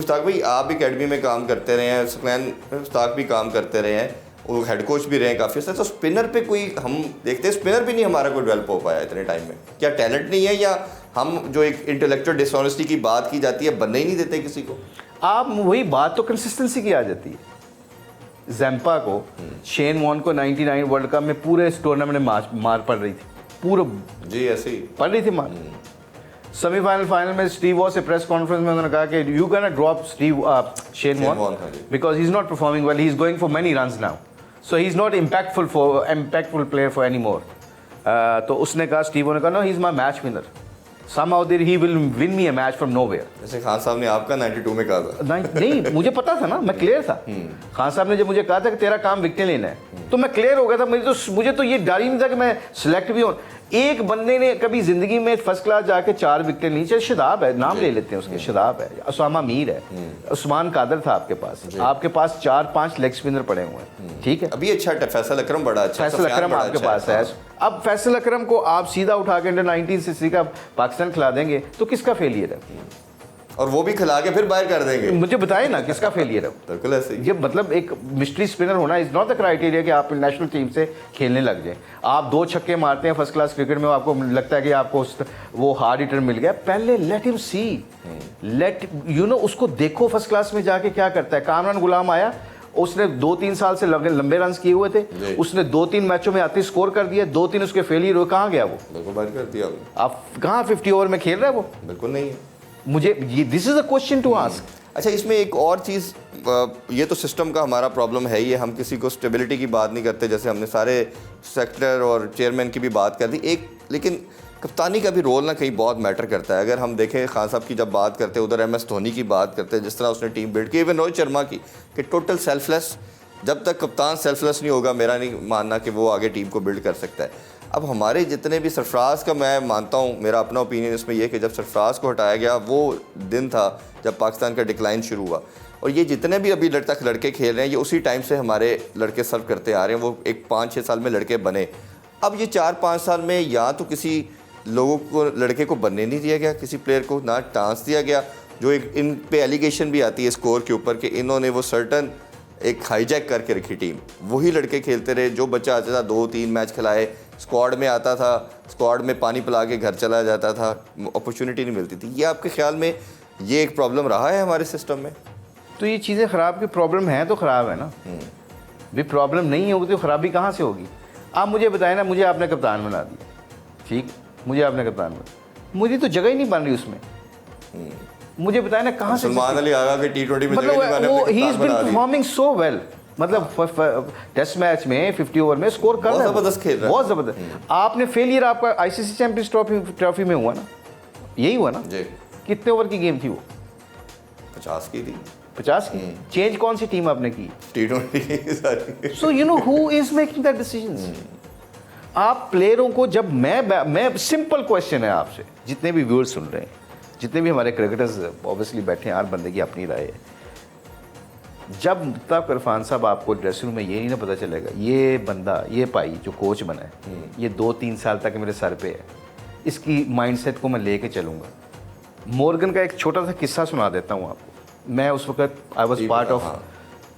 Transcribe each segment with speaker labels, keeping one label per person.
Speaker 1: मुश्ताक भाई, आप भी अकेडमी में काम करते रहे हैं, सुफियान मुश्ताक भी काम करते रहे हैं, वो हेड कोच भी रहे हैं काफ़ी सारे, तो स्पिनर पे कोई हम देखते हैं स्पिनर भी नहीं हमारा कोई डेवलप हो पाया इतने टाइम में। क्या टैलेंट नहीं है, या हम जो एक इंटेलेक्चुअल डिसऑनेस्टी की बात की जाती है बनने ही नहीं देते किसी को?
Speaker 2: आप वही बात तो कंसिस्टेंसी की आ जाती है। जैम्पा को, शेन वॉर्न को 99 वर्ल्ड कप में पूरे इस टूर्नामेंट में मार पड़ रही थी, पूरा
Speaker 1: जी ऐसे ही
Speaker 2: पड़ रही थी मार। सेमीफाइनल फाइनल में स्टीव वॉ से प्रेस कॉन्फ्रेंस में उन्होंने कहा कि you can drop Shane Warne because he is not performing well, he is going for many runs now, so he is not impactful player for any more. तो उसने कहा, Steve Waugh ने कहा, no he is my match winner, somehow that he will win me a match from nowhere।
Speaker 1: जैसे खान साहब ने आपका 92 में कहा था।
Speaker 2: नहीं, मुझे पता था ना, मैं क्लियर था। खान साहब ने जब मुझे कहा था कि तेरा काम विकेट लेना है, तो मैं क्लियर हो गया था। मुझे तो ये डर ही नहीं था कि मैं सिलेक्ट भी हूँ। एक बंदे ने कभी जिंदगी में फर्स्ट क्लास जाके 4 विकेट ली, चाहे शदाब है, नाम ले लेते हैं उसके, शदाब है, उसामा मीर है, उस्मान कादर था आपके पास 4-5 लेग स्पिनर पड़े हुए हैं, ठीक है।
Speaker 1: अभी अच्छा फैसल अकरम बड़ा अच्छा,
Speaker 2: फैसल अकरम आपके पास है। अब फैसल अकरम को आप सीधा उठा के अंडर 19 से का पाकिस्तान खिला देंगे तो किसका फेलियर है?
Speaker 1: और वो भी खिला के फिर बाहर कर देंगे।
Speaker 2: मुझे बताए ना किसका फेलियर है?
Speaker 1: बिल्कुल ऐसे ही।
Speaker 2: ये मतलब एक मिस्ट्री स्पिनर होना इज नॉट द क्राइटेरिया कि आप नेशनल टीम से खेलने लग जाएं। आप 2 छक्के मारते हैं फर्स्ट क्लास क्रिकेट में, आपको लगता है कि आपको वो हार्ड हिटर मिल गया। पहले let him see, let you know, उसको देखो फर्स्ट क्लास में जाके क्या करता है। कामरान गुलाम आया, उसने 2-3 साल से लंबे रन किए हुए थे, उसने 2-3 मैचों में आते स्कोर कर दिया, 2-3 उसके फेलियर हुए। कहाँ गया वो?
Speaker 1: बिल्कुल बाहर कर दिया।
Speaker 2: आप कहाँ 50 ओवर में खेल रहा है वो?
Speaker 1: बिल्कुल नहीं है।
Speaker 2: मुझे ये this is a question to ask.
Speaker 1: अच्छा, इसमें एक और चीज़, ये तो सिस्टम का हमारा प्रॉब्लम है, ये हम किसी को स्टेबिलिटी की बात नहीं करते, जैसे हमने सारे सेक्टर और चेयरमैन की भी बात कर दी एक, लेकिन कप्तानी का भी रोल ना कहीं बहुत मैटर करता है। अगर हम देखें खान साहब की जब बात करते हैं, उधर MS धोनी की बात करते हैं, जिस तरह उसने टीम बिल्ड की, इवन रोहित शर्मा की, कि टोटल सेल्फलेस, जब तक कप्तान सेल्फलेस नहीं होगा, मेरा नहीं मानना कि वो आगे टीम को बिल्ड कर सकता है। अब हमारे जितने भी, सरफराज का मैं मानता हूँ, मेरा अपना ओपिनियन इसमें यह कि जब सरफराज को हटाया गया वो दिन था जब पाकिस्तान का डिक्लाइन शुरू हुआ, और ये जितने भी अभी तक लड़के खेल रहे हैं, ये उसी टाइम से हमारे लड़के सर्व करते आ रहे हैं। वो एक 5-6 साल में लड़के बने। अब ये 4-5 साल में या तो किसी लोगों को, लड़के को बनने नहीं दिया गया, किसी प्लेयर को ना चांस दिया गया, जो एक इन पे एलिगेशन भी आती है स्कोर के ऊपर कि इन्होंने वो सर्टन एक हाईजैक करके रखी टीम, वही लड़के खेलते रहे। जो बच्चा आता था 2-3 मैच खिलाए, स्क्वाड में आता था, स्क्वाड में पानी पिला के घर चला जाता था, अपॉर्चुनिटी नहीं मिलती थी। ये आपके ख्याल में ये एक प्रॉब्लम रहा है हमारे सिस्टम में?
Speaker 2: तो ये चीज़ें ख़राब की प्रॉब्लम है तो ख़राब है ना, भी प्रॉब्लम नहीं होगी तो ख़राबी कहाँ से होगी? आप मुझे बताएं ना, मुझे आपने कप्तान बना दिया, ठीक, मुझे आपने कप्तान बना, मुझे तो जगह ही नहीं बन रही उसमें। मुझे बताएं ना कहाँ से
Speaker 1: सलमान अली आगा के T20 में
Speaker 2: मतलब वो he is been performing so well, मतलब टेस्ट मैच में 50 ओवर में स्कोर कर रहा है,
Speaker 1: जबरदस्त खेल रहा है,
Speaker 2: बहुत जबरदस्त। आपने फेलियर आपका ICC चैंपियंस ट्रॉफी में हुआ ना, यही हुआ ना जी। कितने ओवर की गेम थी वो?
Speaker 1: 50 की थी।
Speaker 2: 50 की। चेंज कौन सी टीम आपने की?
Speaker 1: T20।
Speaker 2: So you know who is making that decisions? आप प्लेयरों को, जब मैं सिंपल क्वेश्चन है आपसे, जितने भी व्यूअर्स सुन रहे हैं, जितने भी हमारे क्रिकेटर्स ऑब्वियसली बैठे हैं, हर बंदे की अपनी राय है। जब तक इरफान साहब आपको ड्रेसिंग रूम में ये नहीं ना पता चलेगा ये बंदा, ये भाई जो कोच बना है, ये 2-3 साल तक मेरे सर पे है, इसकी माइंडसेट को मैं लेके चलूँगा। मॉर्गन का एक छोटा सा किस्सा सुना देता हूँ आपको। मैं उस वक्त I was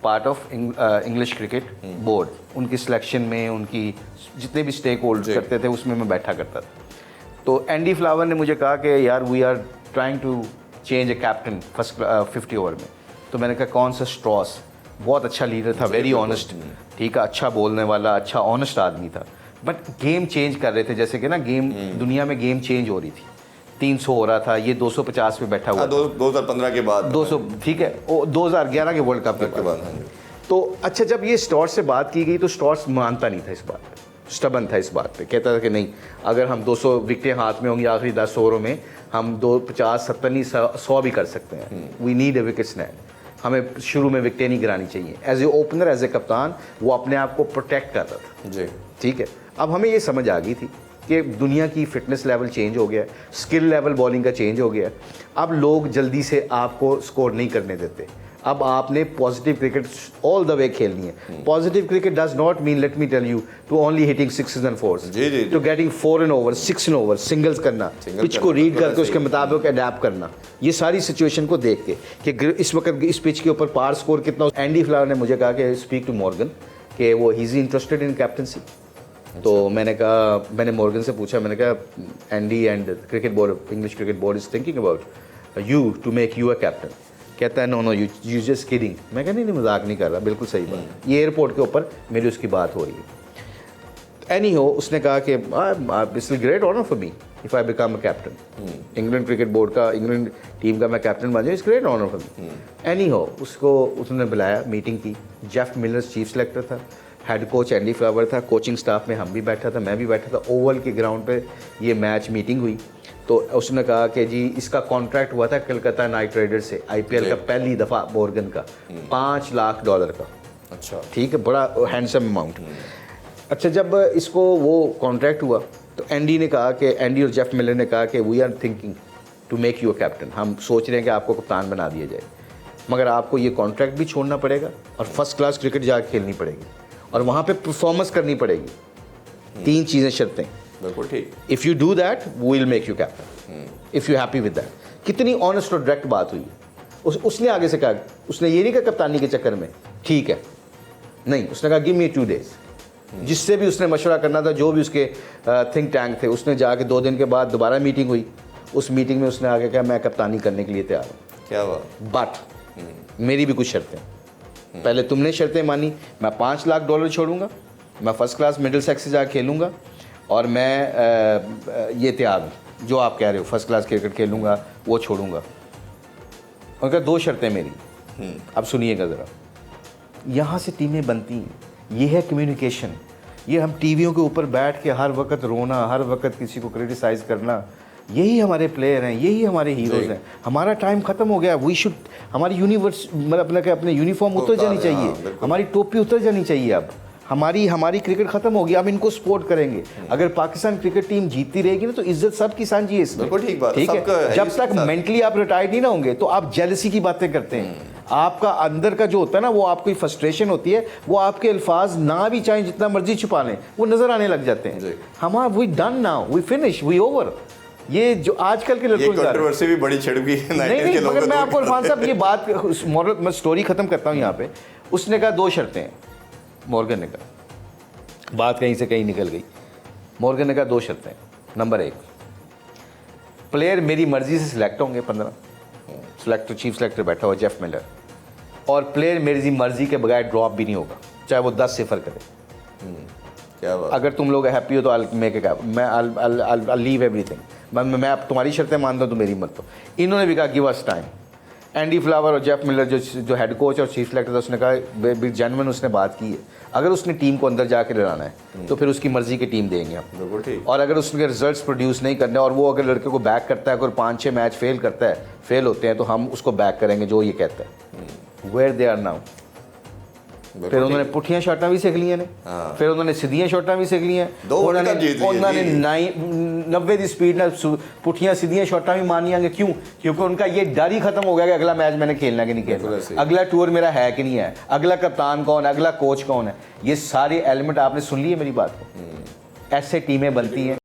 Speaker 2: part of English cricket board, उनकी सिलेक्शन में, उनकी जितने भी स्टेक होल्ड करते थे उसमें मैं बैठा करता था। तो एंडी फ्लावर ने मुझे कहा कि यार we are trying to change a captain first 50 over में। तो मैंने कहा कौन सा? स्ट्रॉस, बहुत अच्छा लीडर था, वेरी ऑनेस्ट, ठीक है, अच्छा बोलने वाला, अच्छा ऑनेस्ट आदमी था, बट गेम चेंज कर रहे थे, जैसे कि ना गेम, दुनिया में गेम चेंज हो रही थी। 300 हो रहा था, ये 250 पे बैठा हुआ।
Speaker 1: 2015 के बाद
Speaker 2: 200, ठीक है, 2011 के वर्ल्ड कप के बाद। तो अच्छा, जब ये स्टॉर्स से बात की गई तो स्टॉर्स मानता नहीं था इस बात पे, स्टबन था इस बात पे, कहता था कि नहीं, अगर हम 200 विकेटें हाथ में होंगी आखिरी 10 ओवरों में, हम 50, 70 नहीं 100 भी कर सकते हैं। We need a wicket snap, हमें शुरू में विकेटें नहीं गिरानी चाहिए। As a opener, as a कप्तान, वो अपने आप को प्रोटेक्ट कर रहा था जी, ठीक है। अब हमें ये समझ आ गई थी कि दुनिया की फिटनेस लेवल चेंज हो गया है, स्किल लेवल बॉलिंग का चेंज हो गया है। अब लोग जल्दी से आपको स्कोर नहीं करने देते। अब आपने positive cricket all the way खेलनी है। Positive cricket does not mean, let me tell you, to only hitting sixes and fours,
Speaker 1: जी।
Speaker 2: To getting 4 and over, 6 and over, singles करना, पिच को रीड करके उसके मुताबिक अडेप्ट करना, ये सारी सिचुएशन को देख के कि इस वक्त इस पिच के ऊपर पार स्कोर कितना। एंडी फ्लावर ने मुझे कहा कि स्पीक टू मॉर्गन कि वो he is interested in captaincy. तो मैंने कहा, मैंने मॉर्गन से पूछा, मैंने कहा Andy and cricket board, English cricket board is thinking about you to make you a captain. कहता है नो यू जस्ट किडिंग। मैं कहता नहीं मजाक नहीं कर रहा, बिल्कुल सही बात। ये एयरपोर्ट के ऊपर मेरी उसकी बात हो रही है। एनी हो, उसने कहा कि it's great honour for me if I become a captain, England cricket board का, इंग्लैंड टीम का मैं कैप्टन बन जाऊँ, it's great honour for me. Anyhow, उसको उसने बुलाया, मीटिंग की। जेफ मिलर चीफ सेलेक्टर था, हेड कोच एंडी फ्लावर था, कोचिंग स्टाफ में हम भी बैठा था, मैं भी बैठा था। ओवल के ग्राउंड पे ये मैच मीटिंग हुई। तो उसने कहा कि जी इसका कॉन्ट्रैक्ट हुआ था कलकत्ता नाइट राइडर्स से, आईपीएल का पहली दफ़ा मॉर्गन का, $5 लाख का।
Speaker 1: अच्छा,
Speaker 2: ठीक है, बड़ा हैंडसम अमाउंट। अच्छा, जब इसको वो कॉन्ट्रैक्ट हुआ तो एंडी ने कहा कि, एंडी और जेफ मिलर ने कहा कि we are thinking to make you a captain, हम सोच रहे हैं कि आपको कप्तान बना दिया जाए, मगर आपको ये कॉन्ट्रैक्ट भी छोड़ना पड़ेगा और फर्स्ट क्लास क्रिकेट जाकर खेलनी पड़ेगी और वहाँ पे परफॉर्मेंस करनी पड़ेगी। 3 चीज़ें शर्तें।
Speaker 1: बिल्कुल ठीक।
Speaker 2: If you do that we will make you captain, if you happy with that. कितनी ऑनेस्ट और डायरेक्ट बात हुई। उसने आगे से कहा, उसने ये नहीं कहा कप्तानी के चक्कर में ठीक है, नहीं, उसने कहा गिव मी 2 डेज। जिससे भी उसने मशवरा करना था, जो भी उसके थिंक टैंक थे, उसने जाके 2 दिन के बाद दोबारा मीटिंग हुई। उस मीटिंग में उसने आगे कहा मैं कप्तानी करने के लिए तैयार हूँ।
Speaker 1: क्या बात।
Speaker 2: बट मेरी भी कुछ शर्तें। पहले तुमने शर्तें मानी, मैं $5 लाख छोड़ूंगा, मैं फर्स्ट क्लास मिडिल सेक्स से जाकर खेलूँगा और मैं ये तैयार हूँ, जो आप कह रहे हो फर्स्ट क्लास क्रिकेट खेलूँगा वो छोड़ूंगा। उनका 2 शर्तें मेरी। अब सुनिएगा ज़रा, यहाँ से टीमें बनती हैं, ये है कम्युनिकेशन। ये हम टीवियों के ऊपर बैठ के हर वक्त रोना, हर वक्त किसी को क्रिटिसाइज़ करना, यही हमारे प्लेयर हैं, यही हमारे हीरोज़ हैं। हमारा टाइम ख़त्म हो गया। वी शुड, हमारी यूनिवर्स मतलब अपने यूनिफॉर्म उतर जानी चाहिए, हमारी टोपी उतर जानी चाहिए। अब हमारी क्रिकेट ख़त्म होगी, अब इनको सपोर्ट करेंगे। अगर पाकिस्तान क्रिकेट टीम जीतती रहेगी ना तो इज्जत सब किसान जी है इसमें।
Speaker 1: ठीक बात,
Speaker 2: ठीक है, जब तक मेंटली आप रिटायर्ड नहीं ना होंगे तो आप जेलसी की बातें करते हैं। आपका अंदर का जो होता है ना, वो आपकी फ्रस्ट्रेशन होती है, वो आपके अल्फाज ना भी चाहे जितना मर्जी छुपा लें, वो नजर आने लग जाते हैं। हमारा we done now, we finish, we over. ये जो आजकल के लड़कों,
Speaker 1: ये कंट्रोवर्सी भी बड़ी छिड़ गई है।
Speaker 2: नहीं, मगर मैं आपको इरफान साहब ये बात मॉरल, मैं स्टोरी खत्म करता हूँ यहाँ पे। उसने कहा 2 शर्तें हैं, मॉर्गन ने कहा, बात कहीं से कहीं निकल गई। मॉर्गन ने कहा 2 शर्तें। नंबर 1, प्लेयर मेरी मर्जी से सिलेक्ट होंगे, 15 सिलेक्टर, चीफ सिलेक्टर बैठा हुआ जेफ मिलर, और प्लेयर मेरी मर्जी के बगैर ड्रॉप भी नहीं होगा, चाहे वो 10 सिफर करे।
Speaker 1: क्या बात।
Speaker 2: अगर तुम लोग हैप्पी हो तो आई मेक अ कैप, मैं आई लीव एवरीथिंग। मैं अब तुम्हारी शर्तें मानता हूँ तो मेरी मत। तो इन्होंने भी कहा give us time. Andy flower और जेफ मिलर जो हेड कोच और चीफ सेलेक्टर था, उसने कहा जेन्युइन उसने बात की है, अगर उसने टीम को अंदर जाके लड़ाना है तो फिर उसकी मर्जी की टीम देंगे हम।
Speaker 1: बिल्कुल ठीक।
Speaker 2: और अगर उसके रिजल्ट्स प्रोड्यूस नहीं करने और वो अगर लड़के को बैक करता है, अगर 5-6 मैच फेल होते हैं तो हम उसको बैक करेंगे जो ये कहता है। Where they are now. फिर उन्होंने पुठियां शॉटां भी सीख ली ने, फिर उन्होंने सीधियां शॉटां भी सीख ली हैं। उन्होंने 90 की स्पीड में पुठियां सीधियां शॉटां भी मानियाँगे। क्यों? क्योंकि उनका ये डर ही खत्म हो गया कि अगला मैच मैंने खेलना कि नहीं खेलना, अगला टूर मेरा है कि नहीं है, अगला कप्तान कौन है, अगला कोच कौन है। ये सारे एलिमेंट आपने सुन लिए मेरी बात को। ऐसे टीमें बनती हैं।